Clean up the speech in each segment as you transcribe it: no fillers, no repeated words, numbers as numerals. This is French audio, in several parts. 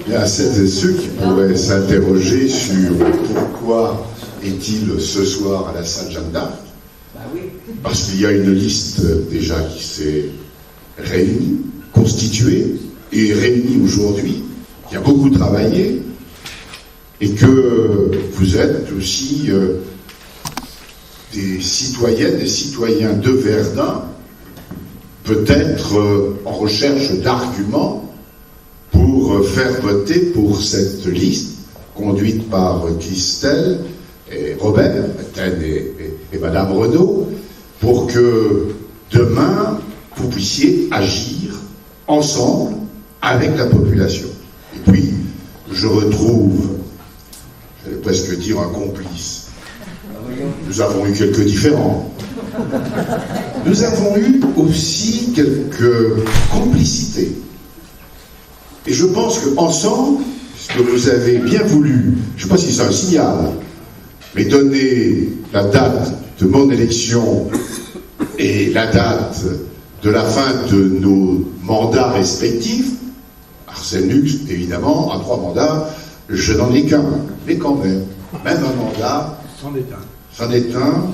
Il y a celles et ceux qui pourraient s'interroger sur pourquoi est-il ce soir à la salle Jeanne d'Arc. Parce qu'il y a une liste déjà qui s'est réunie, constituée et réunie aujourd'hui, qui a beaucoup travaillé, et que vous êtes aussi des citoyennes et citoyens de Verdun, peut-être en recherche d'arguments pour faire voter pour cette liste conduite par Christelle et Robert, Étienne et Madame Renaud, pour que demain vous puissiez agir ensemble avec la population. Et puis, je retrouve, j'allais presque dire un complice. Nous avons eu quelques différends. Nous avons eu aussi quelques complicités. Et je pense qu'ensemble, puisque vous avez bien voulu, je ne sais pas si c'est un signal, mais donner la date de mon élection et la date de la fin de nos mandats respectifs, Arsène Lux, évidemment, à 3 mandats, je n'en ai qu'un, mais quand même un mandat, c'en est un,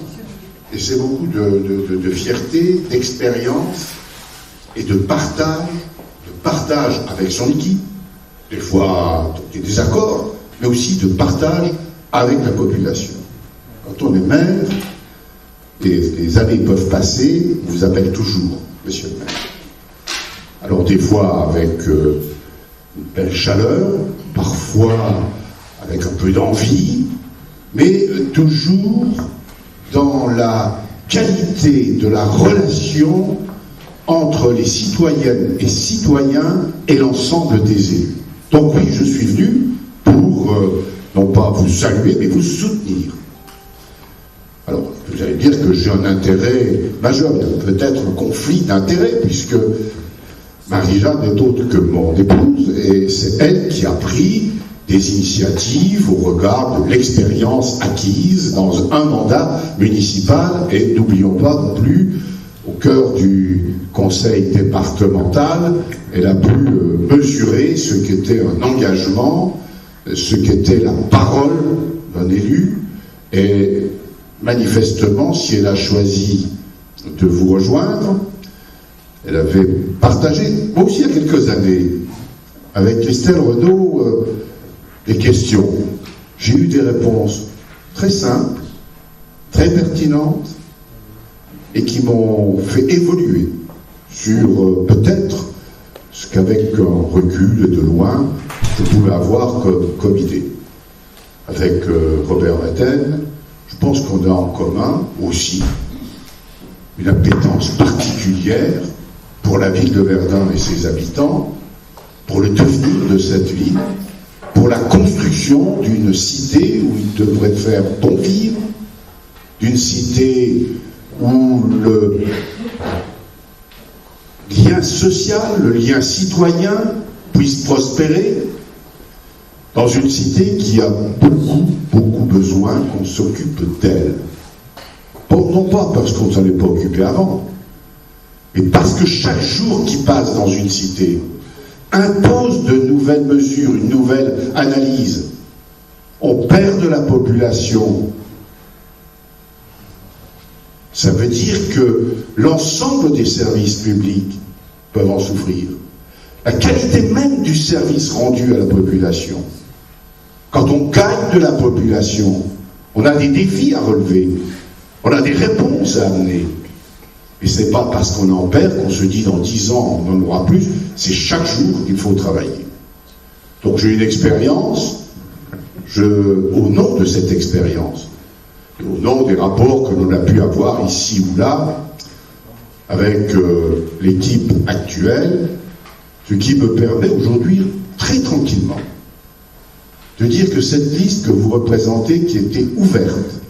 et c'est beaucoup de fierté, d'expérience et de partage avec son équipe, des fois des désaccords, mais aussi de partage avec la population. Quand on est maire, les années peuvent passer, on vous appelle toujours monsieur le maire. Alors des fois avec une belle chaleur, parfois avec un peu d'envie, mais toujours dans la qualité de la relation entre les citoyennes et citoyens et l'ensemble des élus. Donc oui, je suis venu pour, non pas vous saluer, mais vous soutenir. Alors, vous allez dire que j'ai un intérêt majeur, peut-être un conflit d'intérêts, puisque Marie-Jeanne n'est autre que mon épouse, et c'est elle qui a pris des initiatives au regard de l'expérience acquise dans un mandat municipal, et n'oublions pas non plus, au cœur du conseil départemental, elle a pu mesurer ce qu'était un engagement, ce qu'était la parole d'un élu, et manifestement, si elle a choisi de vous rejoindre, elle avait partagé, moi aussi il y a quelques années, avec Christelle Renaud, des questions. J'ai eu des réponses très simples, très pertinentes, et qui m'ont fait évoluer sur peut-être ce qu'avec un recul et de loin, je pouvais avoir comme idée. Avec Robert Vatten, je pense qu'on a en commun aussi une appétence particulière pour la ville de Verdun et ses habitants, pour le devenir de cette ville, pour la construction d'une cité où il devrait faire bon vivre, d'une cité où le lien social, le lien citoyen puisse prospérer, dans une cité qui a beaucoup besoin qu'on s'occupe d'elle. Bon, non pas parce qu'on ne s'en est pas occupé avant, mais parce que chaque jour qui passe dans une cité impose de nouvelles mesures, une nouvelle analyse. On perd de la population. Ça veut dire que l'ensemble des services publics peuvent en souffrir. La qualité même du service rendu à la population. Quand on gagne de la population, on a des défis à relever, on a des réponses à amener. Et ce n'est pas parce qu'on en perd qu'on se dit dans 10 ans on en aura plus, c'est chaque jour qu'il faut travailler. Donc j'ai une expérience, au nom de cette expérience, et au nom des rapports que l'on a pu avoir ici ou là, avec l'équipe actuelle, ce qui me permet aujourd'hui, très tranquillement, de dire que cette liste que vous représentez, qui était ouverte,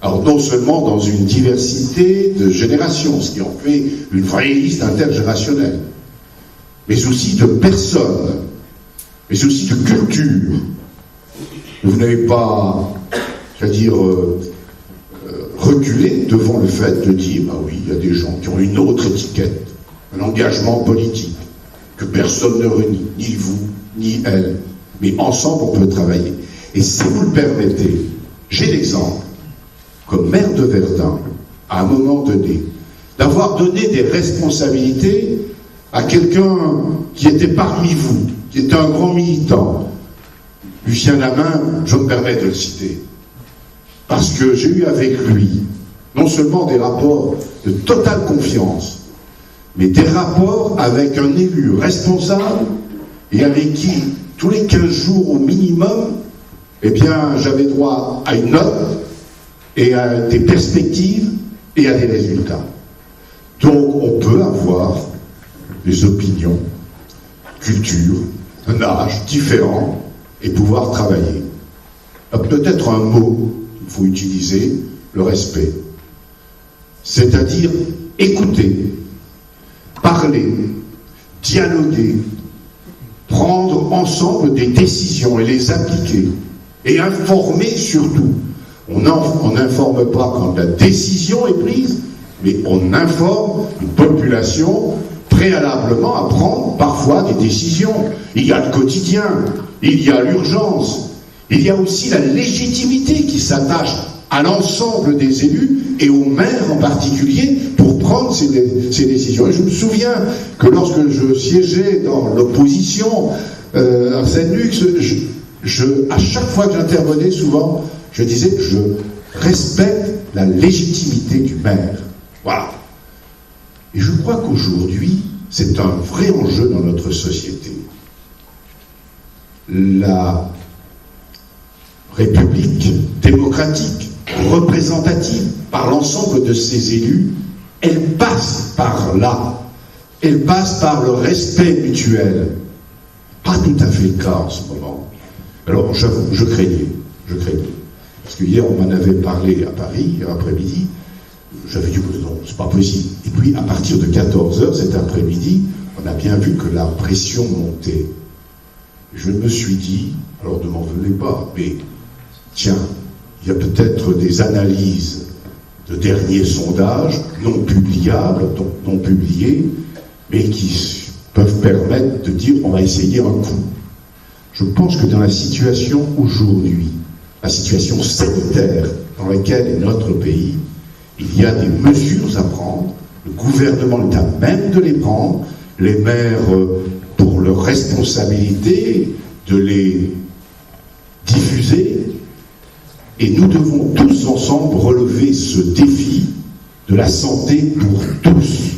alors non seulement dans une diversité de générations, ce qui en fait une vraie liste intergénérationnelle, mais aussi de personnes, mais aussi de culture. Vous n'avez pas, c'est-à-dire reculé devant le fait de dire, bah oui, il y a des gens qui ont une autre étiquette, un engagement politique, que personne ne renie, ni vous, ni elle. Mais ensemble, on peut travailler. Et si vous le permettez, j'ai l'exemple, comme maire de Verdun, à un moment donné, d'avoir donné des responsabilités à quelqu'un qui était parmi vous, qui était un grand militant. Lucien Lamain, je me permets de le citer, parce que j'ai eu avec lui non seulement des rapports de totale confiance, mais des rapports avec un élu responsable et avec qui, tous les 15 jours au minimum, eh bien, j'avais droit à une note et à des perspectives et à des résultats. Donc, on peut avoir des opinions, cultures, un âge différent et pouvoir travailler. Peut-être un mot qu'il faut utiliser, le respect. C'est-à-dire écouter, parler, dialoguer, prendre ensemble des décisions et les appliquer, et informer surtout. On n'informe pas quand la décision est prise, mais on informe une population préalablement à prendre parfois des décisions. Il y a le quotidien, il y a l'urgence, il y a aussi la légitimité qui s'attache à l'ensemble des élus et aux maires en particulier pour prendre ces décisions. Et je me souviens que lorsque je siégeais dans l'opposition, Arsène Lux, à chaque fois que j'intervenais, souvent, je disais « je respecte la légitimité du maire ». Voilà. Et je crois qu'aujourd'hui, c'est un vrai enjeu dans notre société. La République démocratique, représentative par l'ensemble de ses élus, elle passe par là. Elle passe par le respect mutuel. Pas tout à fait le cas en ce moment. Alors, j'avoue, je craignais. Parce que hier, on m'en avait parlé à Paris, hier après-midi. J'avais dit, non, c'est pas possible. Et puis, à partir de 14h, cet après-midi, on a bien vu que la pression montait. Je me suis dit, alors ne m'en venez pas, mais tiens, il y a peut-être des analyses de derniers sondages non publiables, donc non publiés, mais qui peuvent permettre de dire on va essayer un coup. Je pense que dans la situation aujourd'hui, la situation sanitaire dans laquelle est notre pays, il y a des mesures à prendre, le gouvernement est à même de les prendre, les maires, pour leur responsabilité, de les diffuser, et nous devons tous ensemble relever ce défi de la santé pour tous.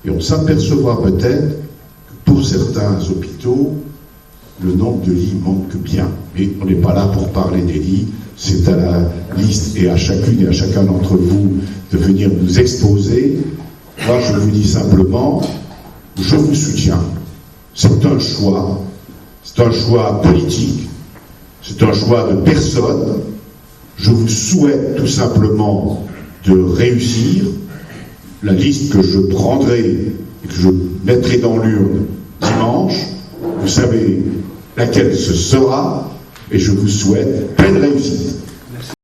Et on s'apercevra peut-être que pour certains hôpitaux, le nombre de lits manque bien. Mais on n'est pas là pour parler des lits, c'est à la liste et à chacune et à chacun d'entre vous de venir nous exposer. Moi, je vous dis simplement, je vous soutiens. C'est un choix politique, c'est un choix de personne. Je vous souhaite tout simplement de réussir. La liste que je prendrai et que je mettrai dans l'urne dimanche, vous savez laquelle ce sera, et je vous souhaite pleine réussite.